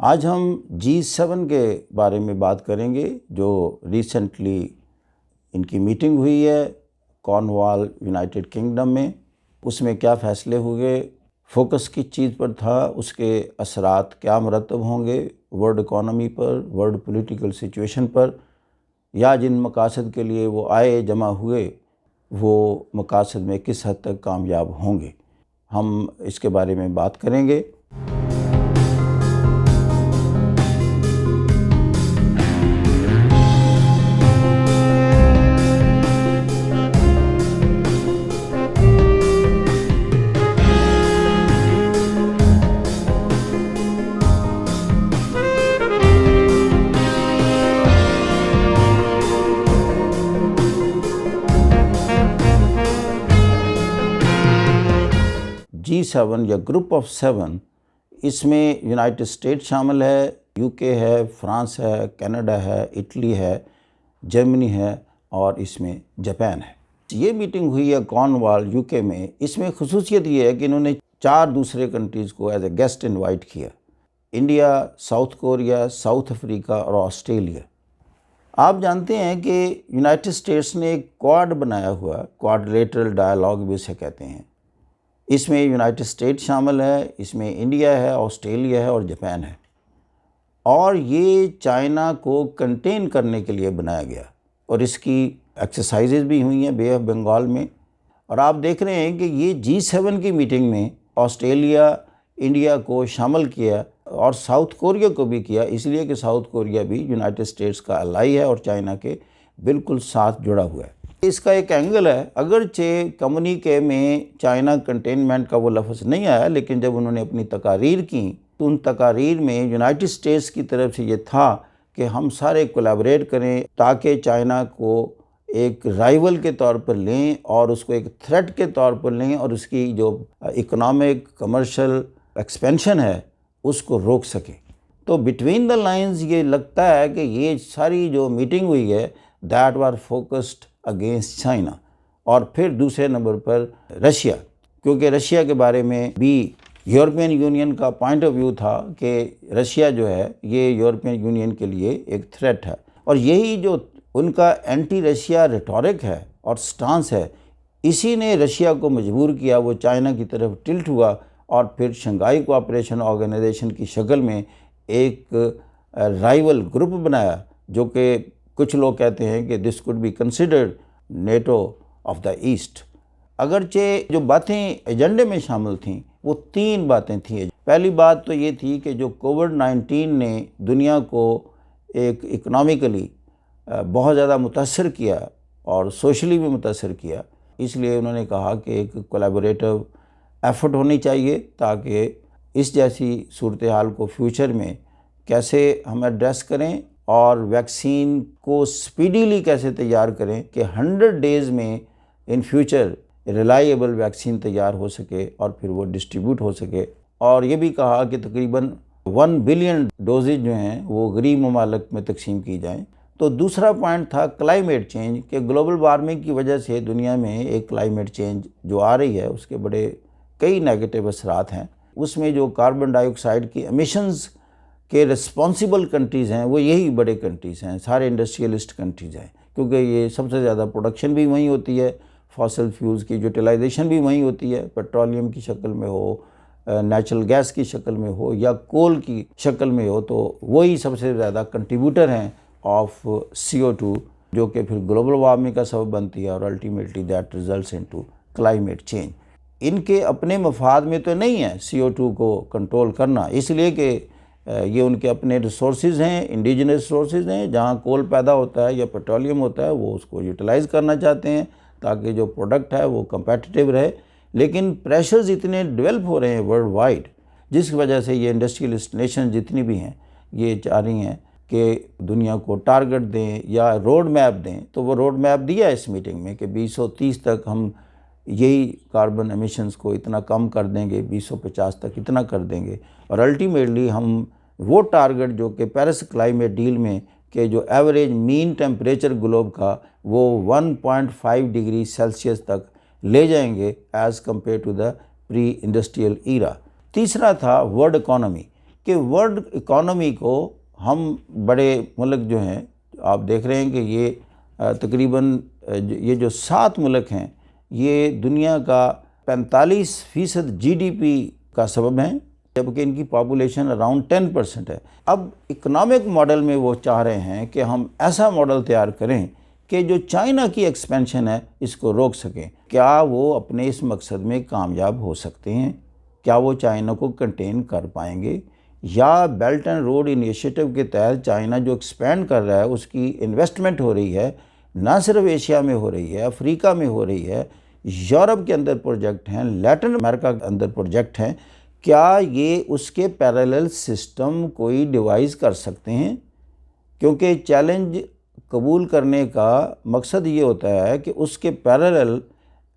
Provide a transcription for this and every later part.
आज हम G7 के बारे में बात करेंगे, जो रिसेंटली इनकी मीटिंग हुई है कॉर्नवाल, यूनाइटेड किंगडम में। उसमें क्या फ़ैसले हुए, फोकस किस चीज़ पर था, उसके असरात क्या मुरतब होंगे वर्ल्ड इकॉनमी पर, वर्ल्ड पॉलिटिकल सिचुएशन पर, या जिन मकासद के लिए वो आए, जमा हुए, वो मकासद में किस हद तक कामयाब होंगे। हम इसके बारे में बात करेंगे। G7 या ग्रुप ऑफ 7, इसमें यूनाइटेड स्टेट शामिल है, यूके है, फ्रांस है, कनाडा है, इटली है, जर्मनी है और इसमें जापान है। ये मीटिंग हुई है कॉर्नवाल, यूके में। इसमें खुसूसियत ये है कि इन्होंने 4 दूसरे कंट्रीज़ को एज ए गेस्ट इनवाइट किया: India, south Korea, south Africa और ऑस्ट्रेलिया। आप जानते हैं कि यूनाइटेड स्टेट्स ने एक क्वाड बनाया हुआ, क्वाड्रिलेटरल डायलॉग भी इसे कहते हैं। इसमें यूनाइटेड स्टेट शामिल है, इसमें इंडिया है, ऑस्ट्रेलिया है और जापान है। और ये चाइना को कंटेन करने के लिए बनाया गया और इसकी एक्सरसाइजेज भी हुई हैं बे ऑफ बंगाल में। और आप देख रहे हैं कि ये G7 की मीटिंग में ऑस्ट्रेलिया, इंडिया को शामिल किया और साउथ कोरिया को भी किया, इसलिए कि साउथ कोरिया भी यूनाइटेड स्टेट्स का अलाई है और चाइना के बिल्कुल साथ जुड़ा हुआ है। इसका एक एंगल है, अगरचे कम्युनिके में चाइना कंटेनमेंट का वो लफ्ज़ नहीं आया, लेकिन जब उन्होंने अपनी तकारीर की तो उन तकारीर में यूनाइटेड स्टेट्स की तरफ से ये था कि हम सारे कोलैबोरेट करें ताकि चाइना को एक राइवल के तौर पर लें और उसको एक थ्रेट के तौर पर लें और उसकी जो इकोनॉमिक कमर्शियल एक्सपेंशन है उसको रोक सकें। तो बिटवीन द लाइंस ये लगता है कि ये सारी जो मीटिंग हुई है that were focused against China. और फिर दूसरे नंबर पर रशिया, क्योंकि रशिया के बारे में भी यूरोपियन यूनियन का पॉइंट ऑफ व्यू था कि रशिया जो है ये यूरोपियन यूनियन के लिए एक थ्रेट है। और यही जो उनका एंटी रशिया रेटोरिक है और स्टांस है, इसी ने रशिया को मजबूर किया, वो चाइना की तरफ टिल्ट हुआ और फिर शंघाई कोऑपरेशन ऑर्गेनाइजेशन की शक्ल में एक राइवल ग्रुप बनाया, जो कि कुछ लोग कहते हैं कि this could be considered NATO of the east. अगरचे जो बातें एजेंडे में शामिल थीं वो 3 बातें थीं। पहली बात तो ये थी कि जो कोविड-19 ने दुनिया को एक इकोनॉमिकली बहुत ज़्यादा मुतासर किया और सोशली भी मुतासर किया, इसलिए उन्होंने कहा कि एक कोलैबोरेटिव एफर्ट होनी चाहिए ताकि इस जैसी सूरत हाल को फ्यूचर में कैसे हम एड्रेस करें और वैक्सीन को स्पीडीली कैसे तैयार करें कि 100 डेज़ में इन फ्यूचर रिलायबल वैक्सीन तैयार हो सके और फिर वो डिस्ट्रीब्यूट हो सके। और ये भी कहा कि तकरीबन 1 बिलियन डोजेज जो हैं वो गरीब ममालिक में तकसीम की जाएं। तो दूसरा पॉइंट था क्लाइमेट चेंज, कि ग्लोबल वार्मिंग की वजह से दुनिया में एक क्लाइमेट चेंज जो आ रही है उसके बड़े कई नेगेटिव असरात हैं। उसमें जो कार्बन डाइऑक्साइड की एमिशंस के रिस्पॉन्सिबल कंट्रीज़ हैं वो यही बड़े कंट्रीज़ हैं, सारे इंडस्ट्रियलिस्ट कंट्रीज़ हैं, क्योंकि ये सबसे ज़्यादा प्रोडक्शन भी वहीं होती है, फॉसिल फ्यूल्स की यूटिलाइजेशन भी वहीं होती है, पेट्रोलियम की शक्ल में हो, नेचुरल गैस की शक्ल में हो या कोल की शक्ल में हो, तो वही सबसे ज़्यादा कंट्रीब्यूटर हैं ऑफ CO2, जो कि फिर ग्लोबल वार्मिंग का सबब बनती है और ultimately that results into climate change. इनके अपने मफाद में तो नहीं है CO2 को कंट्रोल करना, इसलिए कि ये उनके अपने रिसोर्सेज हैं, इंडिजिनस रिसोर्सेज हैं, जहाँ कोल पैदा होता है या पेट्रोलियम होता है वो उसको यूटिलाइज़ करना चाहते हैं ताकि जो प्रोडक्ट है वो कंपेटिटिव रहे। लेकिन प्रेशर्स इतने डेवलप हो रहे हैं वर्ल्ड वाइड, जिस वजह से ये इंडस्ट्रियलिस्ट नेशन जितनी भी हैं ये चाह रही हैं कि दुनिया को टारगेट दें या रोड मैप दें। तो वो रोड मैप दिया इस मीटिंग में कि 2030 तक हम यही कार्बन एमिशंस को इतना कम कर देंगे, 2050 तक इतना कर देंगे और अल्टीमेटली हम वो टारगेट जो कि पेरिस क्लाइमेट डील में कि जो एवरेज मीन टेम्परेचर ग्लोब का वो 1.5 डिग्री सेल्सियस तक ले जाएंगे as compared to the pre industrial era. तीसरा था वर्ल्ड इकॉनमी, कि वर्ल्ड इकोनॉमी को हम बड़े मुल्क जो हैं, आप देख रहे हैं कि ये तकरीबन ये जो 7 मुल्क हैं ये दुनिया का 45% जीडीपी का सबब हैं, जबकि इनकी पॉपुलेशन अराउंड 10% है। अब इकोनॉमिक मॉडल में वो चाह रहे हैं कि हम ऐसा मॉडल तैयार करें कि जो चाइना की एक्सपेंशन है इसको रोक सकें। क्या वो अपने इस मकसद में कामयाब हो सकते हैं? क्या वो चाइना को कंटेन कर पाएंगे? या बेल्ट एंड रोड इनिशिएटिव के तहत चाइना जो एक्सपेंड कर रहा है उसकी इन्वेस्टमेंट हो रही है, ना सिर्फ एशिया में हो रही है, अफ्रीका में हो रही है, यूरोप के अंदर प्रोजेक्ट हैं, लैटिन अमेरिका के अंदर प्रोजेक्ट हैं, क्या ये उसके पैरेलल सिस्टम कोई डिवाइस कर सकते हैं? क्योंकि चैलेंज कबूल करने का मकसद ये होता है कि उसके पैरेलल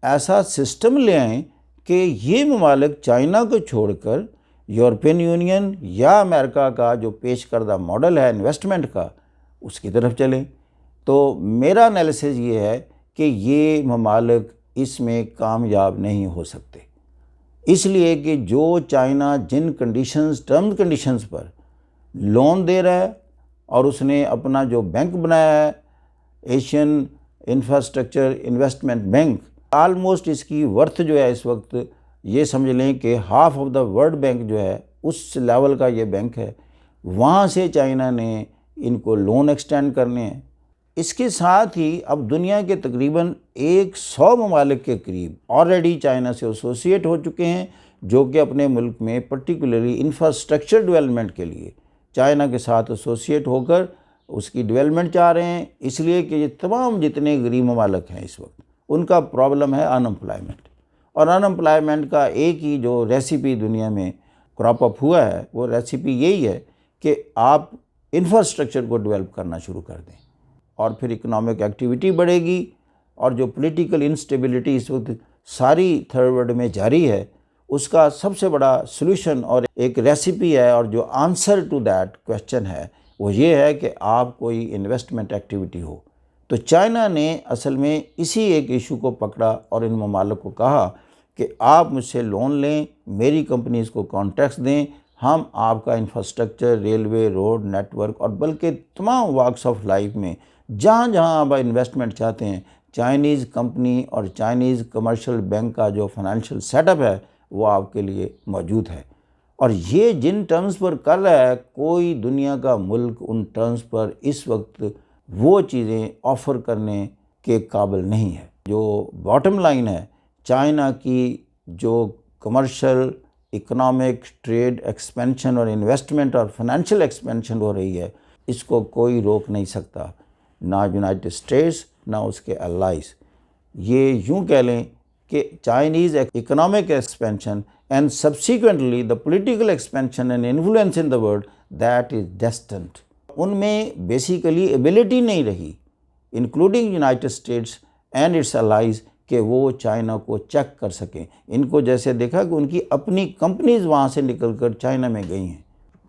ऐसा सिस्टम ले आएँ कि ये ममालिक चाइना को छोड़कर यूरोपियन यूनियन या अमेरिका का जो पेश करदा मॉडल है इन्वेस्टमेंट का उसकी तरफ चलें। तो मेरा एनालिसिस ये है कि ये ममालिक इसमें कामयाब नहीं हो सकते, इसलिए कि जो चाइना जिन कंडीशंस टर्म्स कंडीशंस पर लोन दे रहा है और उसने अपना जो बैंक बनाया है Asian infrastructure investment bank, almost इसकी वर्थ जो है इस वक्त ये समझ लें कि half of the world bank जो है उस लेवल का ये बैंक है। वहाँ से चाइना ने इनको लोन एक्सटेंड करने हैं। इसके साथ ही अब दुनिया के तकरीबन 100 ममालिक के करीब ऑलरेडी चाइना से एसोसिएट हो चुके हैं, जो कि अपने मुल्क में पर्टिकुलरली इंफ्रास्ट्रक्चर डेवलपमेंट के लिए चाइना के साथ एसोसिएट होकर उसकी डेवलपमेंट चाह रहे हैं। इसलिए कि ये तमाम जितने गरीब ममालिक हैं इस वक्त उनका प्रॉब्लम है अनएम्प्लॉयमेंट, और अनएम्प्लॉयमेंट का एक ही जो रेसिपी दुनिया में क्रॉप अप हुआ है वो रेसिपी यही है कि आप इंफ्रास्ट्रक्चर को डेवलप करना शुरू कर दें और फिर इकोनॉमिक एक्टिविटी बढ़ेगी। और जो पॉलिटिकल इंस्टेबिलिटी इस वक्त सारी थर्ड वर्ल्ड में जारी है उसका सबसे बड़ा सलूशन और एक रेसिपी है और जो आंसर टू दैट क्वेश्चन है वो ये है कि आप कोई इन्वेस्टमेंट एक्टिविटी हो। तो चाइना ने असल में इसी एक इशू को पकड़ा और इन ममालिक को कहा कि आप मुझसे लोन लें, मेरी कंपनीज़ को कॉन्ट्रैक्ट्स दें, हम आपका इंफ्रास्ट्रक्चर, रेलवे, रोड, नेटवर्क और बल्कि तमाम वॉक्स ऑफ लाइफ में जहाँ जहाँ आप इन्वेस्टमेंट चाहते हैं, चाइनीज़ कंपनी और चाइनीज़ कमर्शियल बैंक का जो फाइनेंशियल सेटअप है वो आपके लिए मौजूद है। और ये जिन टर्म्स पर कर रहा है कोई दुनिया का मुल्क उन टर्म्स पर इस वक्त वो चीज़ें ऑफ़र करने के काबिल नहीं है। जो बॉटम लाइन है, चाइना की जो कमर्शियल, इकोनॉमिक, ट्रेड एक्सपेंशन और इन्वेस्टमेंट और फाइनेंशियल एक्सपेंशन हो रही है, इसको कोई रोक नहीं सकता, ना यूनाइटेड स्टेट्स ना उसके एलाइज। ये यूँ कह लें कि Chinese economic expansion and subsequently the political expansion and influence in the world that is destined, उनमें बेसिकली एबिलिटी नहीं रही including United states and it's allies कि वो चाइना को चेक कर सकें। इनको जैसे देखा कि उनकी अपनी कंपनीज़ वहाँ से निकलकर चाइना में गई हैं।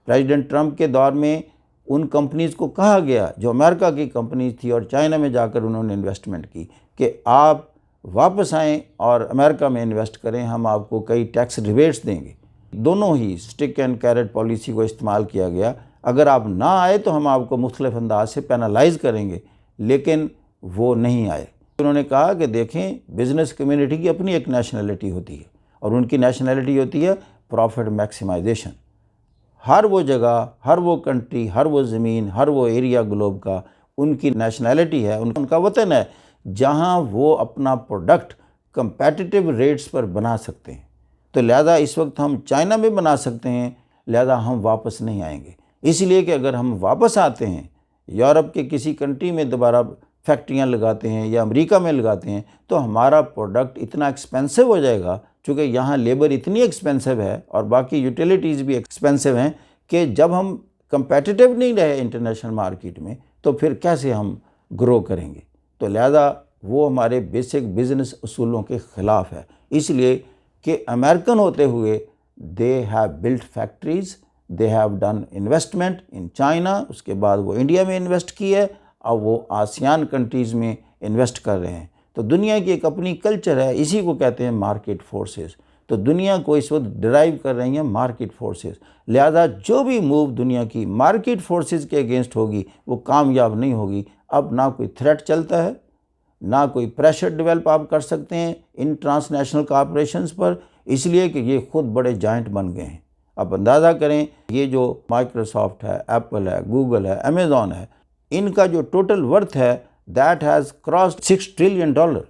प्रेसिडेंट ट्रंप के दौर में उन कंपनीज़ को कहा गया जो अमेरिका की कंपनीज थी और चाइना में जाकर उन्होंने इन्वेस्टमेंट की कि आप वापस आएँ और अमेरिका में इन्वेस्ट करें, हम आपको कई टैक्स रिबेट्स देंगे। दोनों ही स्टिक एंड कैरेट पॉलिसी को इस्तेमाल किया गया। अगर आप ना आए तो हम आपको मुख्तलिफ अंदाज से पेनलाइज करेंगे, लेकिन वो नहीं आए। उन्होंने कहा कि देखें, बिज़नेस कम्युनिटी की अपनी एक नेशनलिटी होती है और उनकी नेशनलिटी होती है प्रॉफिट मैक्सिमाइजेशन। हर वो जगह, हर वो कंट्री, हर वो ज़मीन, हर वो एरिया ग्लोब का उनकी नेशनलिटी है, उनका वतन है जहाँ वो अपना प्रोडक्ट कंपेटिटिव रेट्स पर बना सकते हैं। तो लिहाजा इस वक्त हम चाइना में बना सकते हैं, लिहाजा हम वापस नहीं आएंगे। इसलिए कि अगर हम वापस आते हैं, यूरोप के किसी कंट्री में दोबारा फैक्ट्रियां लगाते हैं या अमेरिका में लगाते हैं, तो हमारा प्रोडक्ट इतना एक्सपेंसिव हो जाएगा, चूँकि यहाँ लेबर इतनी एक्सपेंसिव है और बाकी यूटिलिटीज़ भी एक्सपेंसिव हैं कि जब हम कंपेटिटिव नहीं रहे इंटरनेशनल मार्केट में तो फिर कैसे हम ग्रो करेंगे। तो लिहाजा वो हमारे बेसिक बिज़नेस उसूलों के ख़िलाफ़ है। इसलिए कि अमेरिकन होते हुए they have built factories, they have done investment in China, उसके बाद वो इंडिया में इन्वेस्ट की है, अब वो आसियान कंट्रीज़ में इन्वेस्ट कर रहे हैं। तो दुनिया की एक अपनी कल्चर है, इसी को कहते हैं मार्केट फोर्सेस। तो दुनिया को इस वक्त ड्राइव कर रही हैं मार्केट फोर्सेस। लिहाजा जो भी मूव दुनिया की मार्केट फोर्सेस के अगेंस्ट होगी वो कामयाब नहीं होगी। अब ना कोई थ्रेट चलता है, ना कोई प्रेशर डेवलप आप कर सकते हैं इन ट्रांसनेशनल कॉरपोरेशंस पर, इसलिए कि ये खुद बड़े जाइंट बन गए हैं। आप अंदाज़ा करें, ये जो माइक्रोसॉफ्ट है, एप्पल है, गूगल है, अमेज़ॉन है, इनका जो टोटल वर्थ है दैट हैज़ क्रॉस्ड $6 ट्रिलियन,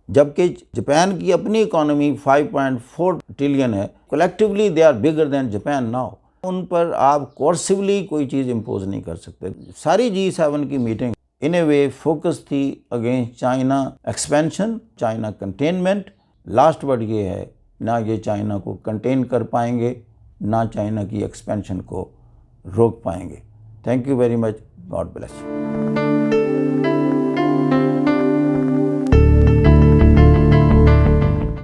जबकि जापान की अपनी इकोनॉमी 5.4 ट्रिलियन है। Collectively they are bigger than Japan now. उन पर आप कोर्सिवली कोई चीज़ इम्पोज नहीं कर सकते। सारी G7 की meeting in a way focus थी against China expansion, China containment. Last word ये है, ना ये चाइना को कंटेन कर पाएंगे, ना चाइना की एक्सपेंशन को रोक पाएंगे। Thank you very much. God bless you.